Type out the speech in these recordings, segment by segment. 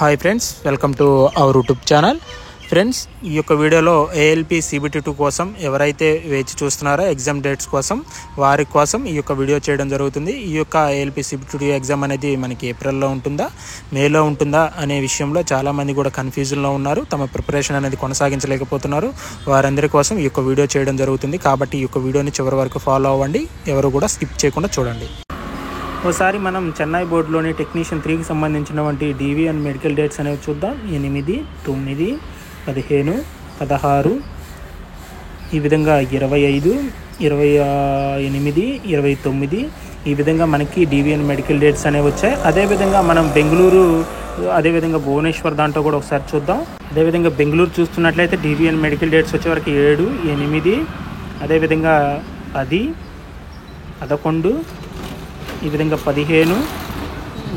Hi friends, welcome to our YouTube channel. Friends, ఈ యొక్క వీడియోలో ఏఎల్పి CBT2 కోసం ఎవరైతే వేచి చూస్తున్నారో ఎగ్జామ్ డేట్స్ కోసం వారి కోసం ఈ యొక్క వీడియో చేయడం జరుగుతుంది. ఈ యొక్క ఏఎల్పి CBT2 ఎగ్జామ్ అనేది మనకి ఏప్రిల్లో ఉంటుందా, మేలో ఉంటుందా అనే విషయంలో చాలామంది కూడా కన్ఫ్యూజన్లో ఉన్నారు. తమ ప్రిపరేషన్ అనేది కొనసాగించలేకపోతున్నారు. వారందరి కోసం ఈ యొక్క వీడియో చేయడం జరుగుతుంది. కాబట్టి ఈ యొక్క వీడియోని చివరి వరకు ఫాలో అవ్వండి. ఎవరు కూడా స్కిప్ చేయకుండా చూడండి. ఒకసారి మనం చెన్నై బోర్డులోని టెక్నీషియన్ 3కి సంబంధించినటువంటి DV అండ్ మెడికల్ డేట్స్ అనేవి చూద్దాం. 8, 9, 15, 16, ఈ విధంగా 25, 28, 29 ఈ విధంగా మనకి DV అండ్ మెడికల్ డేట్స్ అనేవి వచ్చాయి. అదేవిధంగా మనం బెంగళూరు, అదేవిధంగా భువనేశ్వర్ దాంట్లో కూడా ఒకసారి చూద్దాం. అదేవిధంగా బెంగళూరు చూస్తున్నట్లయితే DV అండ్ మెడికల్ డేట్స్ వచ్చే వరకు 7, 8, అదేవిధంగా 10, 11, ఈ విధంగా 15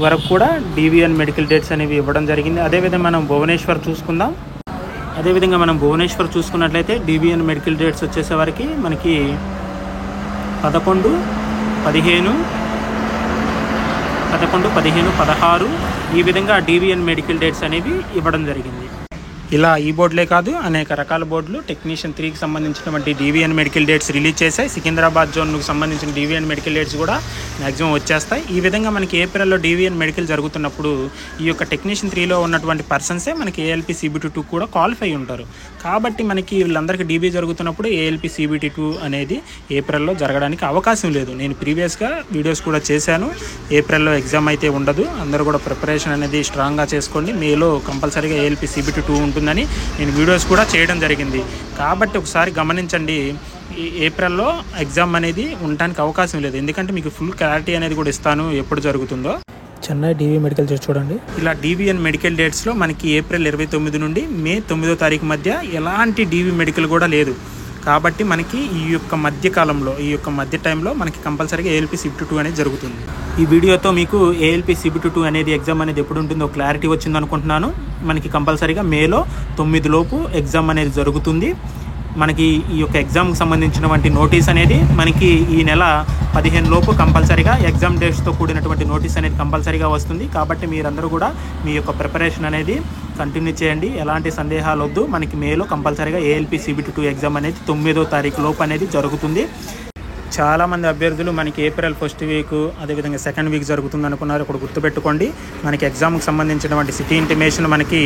వరకు కూడా DV అండ్ మెడికల్ డేట్స్ అనేవి ఇవ్వడం జరిగింది. అదేవిధంగా మనం భువనేశ్వర్ చూసుకుందాం. అదేవిధంగా మనం భువనేశ్వర్ చూసుకున్నట్లయితే DV అండ్ మెడికల్ డేట్స్ వచ్చేసరికి మనకి 11, 15, 16 ఈ విధంగా DV అండ్ మెడికల్ డేట్స్ అనేవి ఇవ్వడం జరిగింది. ఇలా ఈ బోర్డులే కాదు, అనేక రకాల బోర్డులు టెక్నీషియన్ 3కి సంబంధించినటువంటి DV and medical dates release చేశాయి. సికింద్రాబాద్ జోన్కు సంబంధించిన DV అండ్ మెడికల్ డేట్స్ కూడా మ్యాక్సిమం వచ్చేస్తాయి. ఈ విధంగా మనకి ఏప్రిల్లో DV అండ్ మెడికల్ జరుగుతున్నప్పుడు ఈ యొక్క టెక్నీషియన్ 3లో ఉన్నటువంటి పర్సన్సే మనకి ఏఎల్పి CBT2 కూడా క్వాలిఫై ఉంటారు. కాబట్టి మనకి వీళ్ళందరికీ DV జరుగుతున్నప్పుడు ఏఎల్పి CBT2 అనేది ఏప్రిల్లో జరగడానికి అవకాశం లేదు. నేను ప్రీవియస్గా వీడియోస్ కూడా చేశాను. ఏప్రిల్లో ఎగ్జామ్ అయితే ఉండదు. అందరూ కూడా ప్రిపరేషన్ అనేది స్ట్రాంగ్గా చేసుకోండి. మేలో కంపల్సరీగా ఏఎల్పి CBT2 ఉంటుందని నేను వీడియోస్ కూడా చేయడం జరిగింది. కాబట్టి ఒకసారి గమనించండి, ఈ ఏప్రిల్లో ఎగ్జామ్ అనేది ఉండడానికి అవకాశం లేదు. ఎందుకంటే మీకు ఫుల్ క్లారిటీ అనేది కూడా ఇస్తాను ఎప్పుడు జరుగుతుందో. చెన్నై DV మెడికల్ డేట్స్ చూడండి. ఇలా DV అండ్ మెడికల్ డేట్స్లో మనకి ఏప్రిల్ 29 నుండి మే 9వ తారీఖు మధ్య ఎలాంటి DV మెడికల్ కూడా లేదు. కాబట్టి మనకి ఈ యొక్క మధ్య కాలంలో, ఈ యొక్క మధ్య టైంలో మనకి కంపల్సరీగా ఏఎల్పి CBT2 అనేది జరుగుతుంది. ఈ వీడియోతో మీకు ఏఎల్పి CBT2 అనేది ఎగ్జామ్ అనేది ఎప్పుడు ఉంటుందో క్లారిటీ వచ్చింది అనుకుంటున్నాను. మనకి కంపల్సరీగా మేలో 9 లోపు ఎగ్జామ్ అనేది జరుగుతుంది. మనకి ఈ యొక్క ఎగ్జామ్కి సంబంధించినటువంటి నోటీస్ అనేది మనకి ఈ నెల 15 లోపు కంపల్సరీగా ఎగ్జామ్ డేట్స్తో కూడినటువంటి నోటీస్ అనేది కంపల్సరీగా వస్తుంది. కాబట్టి మీరందరూ కూడా మీ యొక్క ప్రిపరేషన్ అనేది కంటిన్యూ చేయండి. ఎలాంటి సందేహాలు వద్దు. మనకి మేలో కంపల్సరీగా ఏఎల్పి CBT2 ఎగ్జామ్ అనేది 9వ తారీఖు లోపు అనేది జరుగుతుంది. చాలామంది అభ్యర్థులు మనకి ఏప్రిల్ 1st వీక్, అదేవిధంగా 2nd వీక్ జరుగుతుంది అనుకున్నారు. ఇక్కడ గుర్తుపెట్టుకోండి, మనకి ఎగ్జామ్కి సంబంధించినటువంటి సిటీ ఇంటిమేషన్ మనకి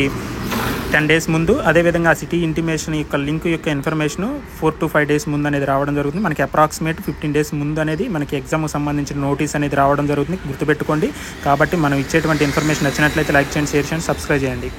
10 డేస్ ముందు, అదేవిధంగా ఆ సిటీ ఇంటిమేషన్ యొక్క లింక్ యొక్క ఇన్ఫర్మేషన్ 4 to 5 డేస్ ముందు అనేది రావడం జరుగుతుంది. మనకి అప్రాక్సిమేట్ 15 డేస్ ముందు అనేది మనకి ఎగ్జామ్కి సంబంధించిన నోటీస్ అనేది రావడం జరుగుతుంది. గుర్తుపెట్టుకోండి. కాబట్టి మనం ఇచ్చేటువంటి ఇన్ఫర్మేషన్ నచ్చినట్లయితే లైక్ చేయండి, షేర్ చేయండి, సబ్స్క్రైబ్ చేయండి.